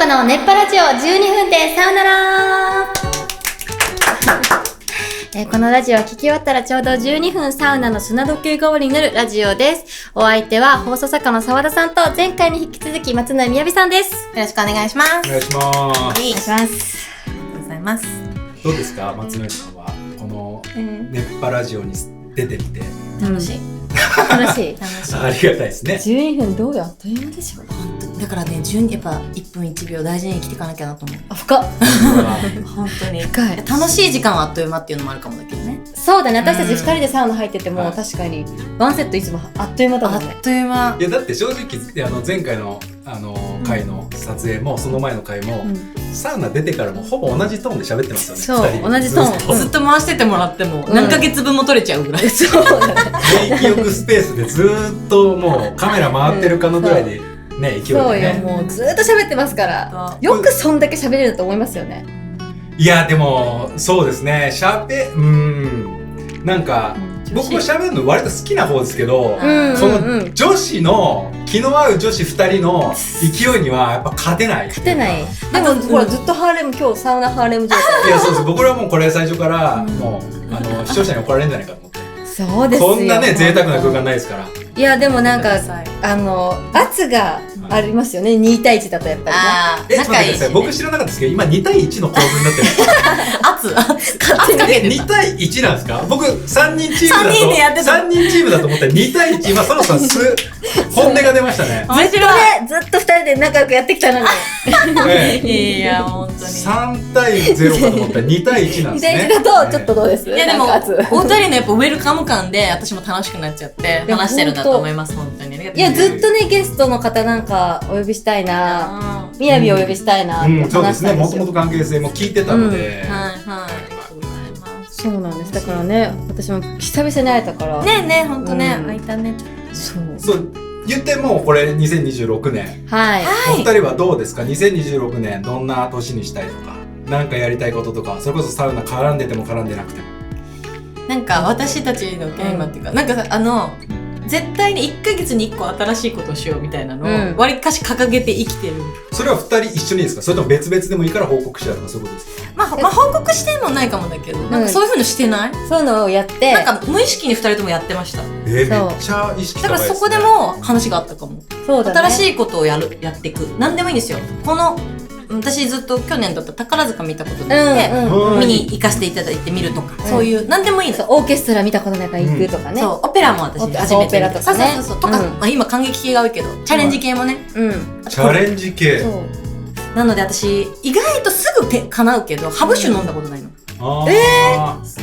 子の熱波ラジオ12分でさよならこのラジオは聞き終わったらちょうど12分サウナの砂時計代わりになるラジオです。お相手は放送作家の澤田さんと前回に引き続き松永みやびさんです。よろしくお願いします。お願いします。お願いします。ありがとうございます。どうですか、松永さんはこの熱波ラジオに出てみて。楽しい。楽しい。ありがたいですね。12分どうやあっという間でしょ。本当だからね、やっぱ1分1秒大事に生きていかなきゃなと思う。あ、深っ。本当に深い。楽しい時間はあっという間っていうのもあるかもだけどね。そうだね、私たち2人でサウナ入ってても、確かにワンセットいつもあっという間だもんね。あっという間。いやだって正直前回の回の撮影もその前の回も、サウナ出てからもほぼ同じトーンで喋ってますよね。そう、同じトーン。ずっと回しててもらっても何ヶ月分も取れちゃうぐらい。そうだね。電気浴スペースでずーっともうカメラ回ってるかのぐらいでね、勢いでね。そうよ、もうずーっと喋ってますから。よくそんだけ喋れると思いますよね。いやでもそうですね、なんか僕も喋るの割と好きな方ですけど、その女子の気の合う女子2人の勢いにはやっぱ勝てない。勝てない。でもほらずっとハーレム、今日サウナハーレム状態。いやそうです。僕らはもうこれ最初からもう視聴者に怒られるんじゃないかと思って。そうですよ。こんなね贅沢な空間ないですから。いやでもなんか圧がありますよね。2対1だとやっぱりね。仲いいしね。僕知らなかったですけど、今2対1の構図になってる。圧かけて2対1なんですか？僕3人チームだと3人でやってた。3人チームだと思ったら2対1、今そろそろ本音が出ましたね。面白い。ずっと2人で仲良くやってきたのに。いや本当に。3対0かと思ったら2対1なんですね。2対1だとちょっとどうです？いやでもお二人のやっぱウェルカム感で私も楽しくなっちゃって話してるんだと思います。本当に。いやずっとねゲストの方なんかお呼びしたいな、みやびをお呼びしたいなって話したんですよ。そうですね。もともと関係性も聞いてたので。そうなんです。だからね、私も久々に会えたから。ね本当ね、会いたね。そう言ってもこれ2026年。はい。お二人はどうですか？2026年どんな年にしたいとか、なんかやりたいこととか、それこそサウナ絡んでても絡んでなくても。なんか私たちのテーマっていうか、なんかさ絶対に1ヶ月に1個新しいことをしようみたいなのをわりかし掲げて生きてる。それは2人一緒にですか？それとも別々でもいいから報告し合うとかそういうことですか？まあ報告してもないかもだけど、なんかそういう風のしてない？そういうのをやって、なんか無意識に2人ともやってました。めっちゃ意識高いですね。だからそこでも話があったかも。そうだね。新しいことをやっていく。何でもいいんですよ。私ずっと去年だった宝塚見たことなくて、見に行かせていただいて見るとか、そういう何でもいいの。オーケストラ見たことないから行くとかね。そうオペラも私初めて見た。オペラとかね。そうとか今感激系が多いけどチャレンジ系もね。チャレンジ系。なので私意外とすぐ叶うけどハブ酒飲んだことないの。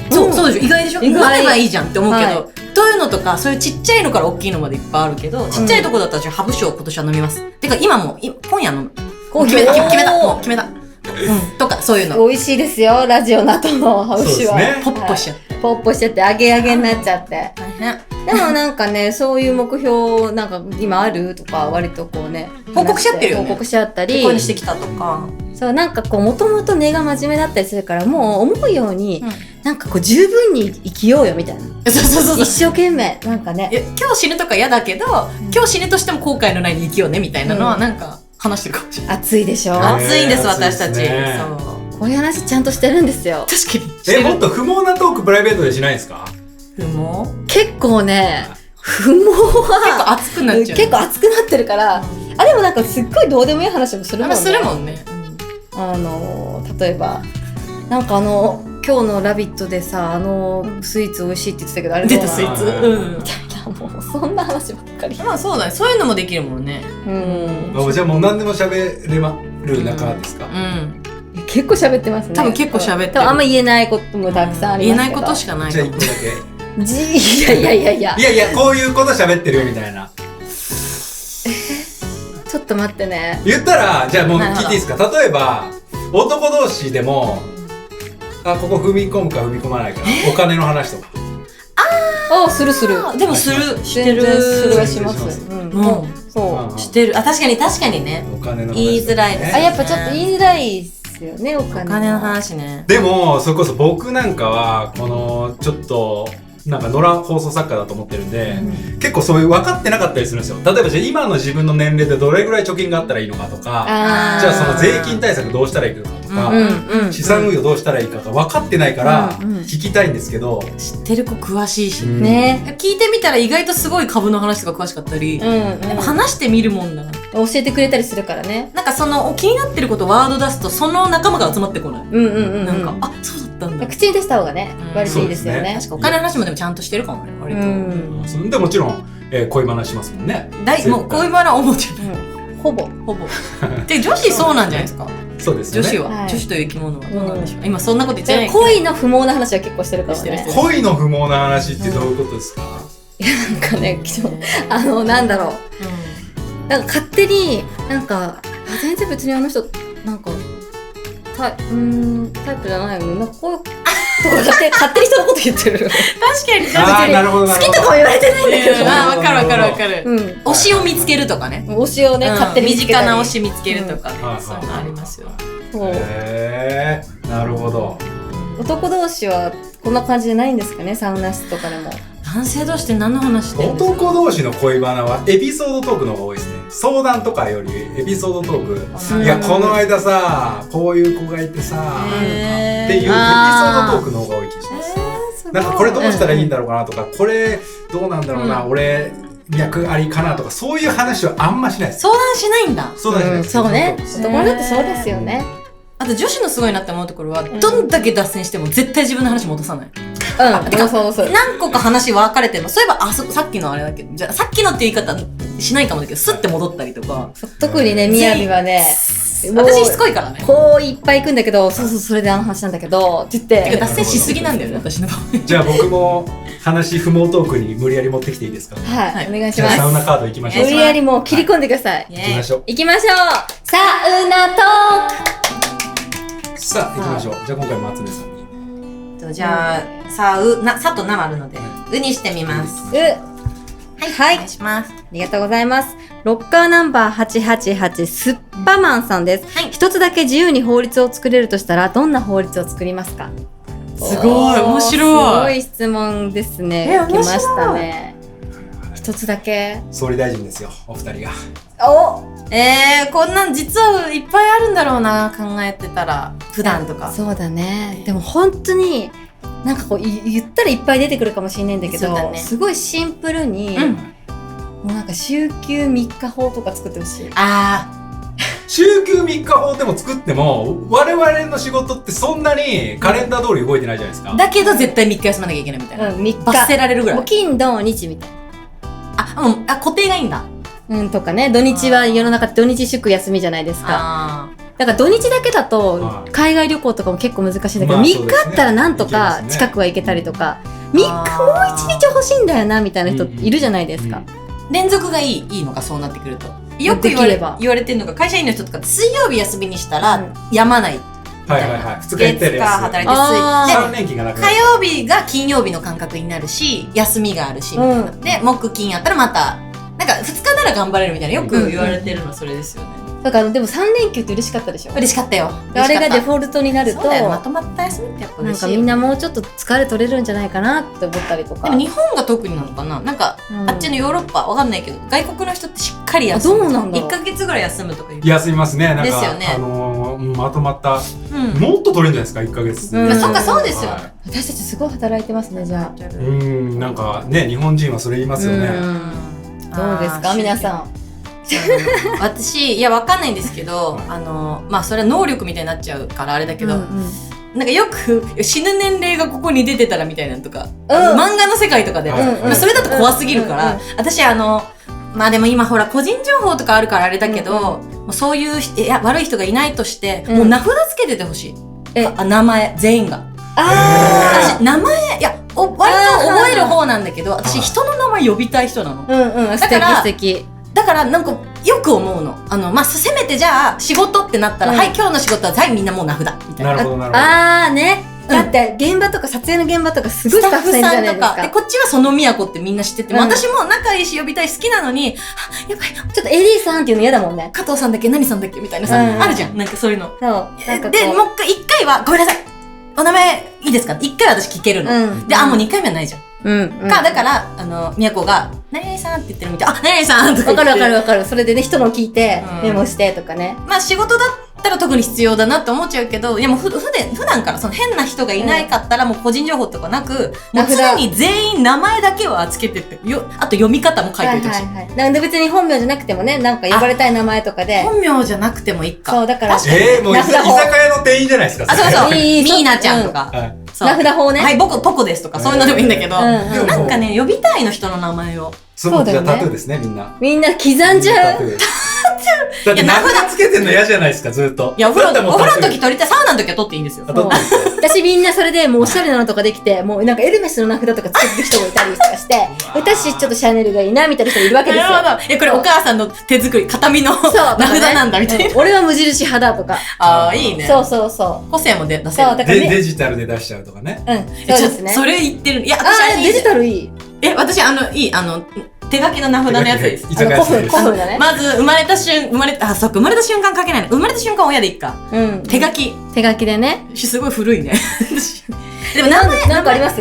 そうでしょ。意外でしょ。飲めばいいじゃんって思うけど、というのとかそういうちっちゃいのから大きいのまでいっぱいあるけど、ちっちゃいとこだったらハブ酒を今年は飲みます。てか今夜飲む。決めた。とかそういうの。美味しいですよ。ラジオの後のハブ酒はポッポしちゃって。ポッポしちゃって揚げになっちゃって。大変。でもなんかね、そういう目標なんか今あるとか割とこうね報告し合ってるよね。報告し合ったり。こういうのしてきたとか。そうなんかこうもともと根が真面目だったりするからもう思うように、なんかこう十分に生きようよみたいな。そう一生懸命なんかね。今日死ぬとか嫌だけど、今日死ぬとしても後悔のないに生きようねみたいなのはなんか話してるかもしれない。熱いでしょ。熱いんです私たち。そうこういう話ちゃんとしてるんですよ。確かに。もっと不毛なトークプライベートでしないんですか？不毛？結構ね、不毛は結構熱くなっちゃう。結構熱くなってるから、あでもなんかすっごいどうでもいい話もするもんね。するもんね。例えばなんか今日のラビットでさスイーツ美味しいって言ってたけどあれ出たスイーツみたいなもうそんな話ばっかり。まあそうだね。そういうのもできるもんね。じゃあもう何でも喋れる仲ですか？結構喋ってますね。多分結構喋ってる。あんま言えないこともたくさんありますけど。言えないことしかない。じゃあ1個だけ。いやこういうこと喋ってるよみたいな。ちょっと待ってね。言ったらじゃあもう聞いていいですか？例えば男同士でもここ踏み込むか踏み込まないか、お金の話とか。するでもしてる。それはします。そうしてる。確かにね。お金の話言いづらいです。やっぱちょっと言いづらいですよね、お金の話ね。でもそれこそ僕なんかはこのちょっとなんか野良放送作家だと思ってるんで、結構そういう分かってなかったりするんですよ。例えばじゃあ今の自分の年齢でどれぐらい貯金があったらいいのかとか、じゃあその税金対策どうしたらいいのかとか、資産運用どうしたらいいかが分かってないから聞きたいんですけど、知ってる子詳しいしね。聞いてみたら意外とすごい株の話とか詳しかったり、やっぱ話してみるもんだな。教えてくれたりするからね。なんかその気になってることワード出すとその仲間が集まってこない。なんかあ、そうだったんだ。口に出した方がね、割といいですよね。確かお金の話もでもちゃんとしてるかもね、割と。でもちろん恋バナしますもんね。もう恋バナ思ってる。ほぼ。で女子そうなんじゃないですか。そうですよね。女子という生き物はどうなんでしょう。今そんなこと言ってない。恋の不毛な話は結構してるからね。恋の不毛な話ってどういうことですか？なんかね、なんだろう。なんか勝手になんか全然別にあの人なんかタイプじゃないの。なんかこういうとか勝手に人のこと言ってる。確かに。なるほど。好きとかも言われてないんだけど。わかる。推しを見つけるとかね。推しをね、勝手に身近な推し見つけるとかね。そういうのありますよ。なるほど。男同士はこんな感じじゃないんですかね、サウナ室とかでも。男性同士って何の話してるんですか？男同士の恋バナはエピソードトークの方が多いですね。相談とかよりエピソードトーク。いや、この間さ、こういう子がいてさ、っていうエピソードトークの方が多い気がします。なんかこれどうしたらいいんだろうかなとか、これどうなんだろうな、俺脈ありかなとか、そういう話はあんましないです。相談しないんだ。相談しないです。そうね。男だってそうですよね。あと女子のすごいなって思うところは、どんだけ脱線しても絶対自分の話戻さない。そう。何個か話分かれてるの。そういえば、さっきのあれだけど、じゃあさっきのって言い方しないかもだけど、スッて戻ったりとか。特にね、みやびはね、私しつこいからね。こういっぱい行くんだけど、そう、それであの話なんだけど、って言って。てか脱線しすぎなんだよね、私の場合。じゃあ僕も話不毛トークに無理やり持ってきていいですか？はい、お願いしじゃあます。サウナカード行きましょう。無理やりもう切り込んでください。行きましょう。行きましょう。サウナトーク。さあ行きましょう。じゃあ今回松根さんに。じゃあさとなもあるので、うにしてみます。はい、お願いします。ありがとうございます。ロッカーナンバー888スッパマンさんです。一つだけ自由に法律を作れるとしたら、どんな法律を作りますか？すごい、面白い。すごい質問ですね。来ましたね。一つだけ。総理大臣ですよ、お二人が。こんなん実はいっぱいあるんだろうな、考えてたら。普段とか。そうだね。でも本当に、なんかこう言ったらいっぱい出てくるかもしれないんだけど、すごいシンプルに、もうなんか週休3日法とか作ってほしい。週休3日法でも作っても、我々の仕事ってそんなにカレンダー通り動いてないじゃないですか。だけど絶対3日休まなきゃいけないみたいな。3日。罰せられるぐらい。もう金土日みたいな。固定がいいんだ。とかね、土日は世の中って土日祝休みじゃないですか。だから土日だけだと海外旅行とかも結構難しいんだけど、3日あったらなんとか近くは行けたりとか、3日もう1日欲しいんだよなみたいな人いるじゃないですか。連続がいいのか、そうなってくると。よく言われてるのが、会社員の人とか水曜日休みにしたらやまない。2日行ったり働いて3連休がなくなる。火曜日が金曜日の感覚になるし、休みがあるし、みたいな。で、木金やったらまた、なんか2日なら頑張れるみたいな、よく言われてるのそれですよね。だからでも3連休って嬉しかったでしょ？嬉しかったよ。あれがデフォルトになると、まとまった休みってやっぱ嬉しい。なんかみんなもうちょっと疲れ取れるんじゃないかなって思ったりとか。でも日本が特になのかな、なんか、あっちのヨーロッパわかんないけど、外国の人ってしっかり休む。どうなんだろう。1ヶ月ぐらい休むとか言う。休みますね。なんかですよね。まとまった、もっと取れるんじゃないですか、1ヶ月。そっか、そうですよ。私たちすごい働いてますね、じゃあ。なんかね、日本人はそれ言いますよね。どうですか、皆さん。私、いや、わかんないんですけど、まあ、それは能力みたいになっちゃうからあれだけど、なんかよく死ぬ年齢がここに出てたらみたいなのとか、漫画の世界とかで、それだと怖すぎるから、私まあでも今ほら個人情報とかあるからあれだけど、そういう悪い人がいないとして、もう名札つけててほしい。名前、全員が。私、名前、いや、割と覚える方なんだけど、私人の名前呼びたい人なの。素敵素敵。だからなんかよく思うの。まあ、せめてじゃあ仕事ってなったら、はい、今日の仕事はみんなもう名札みたいな。なるほどなるほど。ね。だって現場とか撮影の現場とかすごいスタッフさんじゃないですか。でこっちはその都ってみんな知ってて、私も仲いいし呼びたい好きなのに、やばい、ちょっと AD さんっていうの嫌だもんね。加藤さんだっけ何さんだっけみたいなさ、あるじゃん、なんかそういうの。でもう一回はごめんなさい、お名前いいですかって一回私聞けるの。で、もう2回目はないじゃん。か、だから、みやこが、何々さんって言ってるの見て、あ、何々さんとか言って。わかる。それでね、人の聞いて、メモしてとかね。まあ仕事だったら特に必要だなって思っちゃうけど、いやもう普段からその変な人がいないかったらもう個人情報とかなく、もう常に全員名前だけはつけてって、あと読み方も書いておいてほしい。なんで別に本名じゃなくてもね、なんか呼ばれたい名前とかで。本名じゃなくてもいいか。そう、だから。もう居酒屋の店員じゃないですか。あ、そう。ミーナちゃんとか。名札法ね。はい、ポコですとか、そういうのでもいいんだけど、なんかね、呼びたいの人の名前を。そうだよね。タトゥーですね、みんな。みんな刻んじゃう。だって名札つけてんの嫌じゃないですか、ずっと。いや、お風呂の時撮りたい。サウナの時は撮っていいんですよ。私みんなそれでもうおしゃれなのとかできて、もうなんかエルメスの名札とかつけてる人がいたりとかして、私ちょっとシャネルがいいなみたいな人がいるわけですよ。なるほど。これお母さんの手作り、形見の名札なんだみたいな。俺は無印派だとか。ああ、いいね。そう。個性も出せる。デジタルで出しちゃうとかね。そうですね。それ言ってる。いや、私デジタルいい。私いい。手書きの名札のやつです。古風だね。まず、生まれた瞬間書けないの。生まれた瞬間親でいいか。手書き。手書きでね。すごい古いね。でもなんかあります？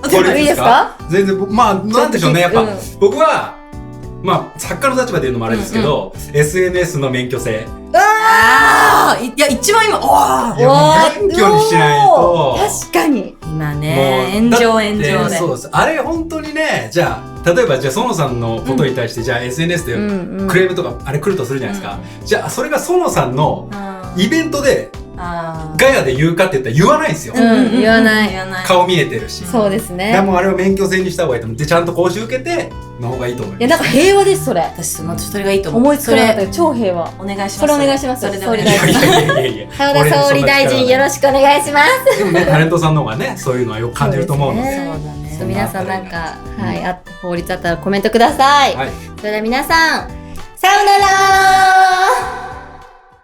これいいですか？全然、まあ、なんでしょうね。やっぱ、僕は、まあ、作家の立場で言うのもあれですけど、炎上制。いや、一番今、免許にしないと。確かに。今ね、炎上で。そうです。あれ、本当にね、じゃあ、例えば、じゃあ、園さんのことに対して、じゃあ、SNS でクレームとか、あれ来るとするじゃないですか。じゃあ、それが園さんのイベントで、ガヤで言うかって言ったら言わないんですよ。言わない。顔見えてるし。そうですね。でもあれは免許制にした方がいいと思う。で、ちゃんと講習受けて、の方がいいと思います。いや、なんか平和です、それ。私、それがいいと思う。思いつかなかったけど、超平和。お願いします。それお願いします。それで総理大臣。澤田総理大臣、よろしくお願いします。でもね、タレントさんの方がね、そういうのはよく感じると思うので。そうだね。皆さんなんか、法律あったらコメントください。それでは皆さん、さようなら。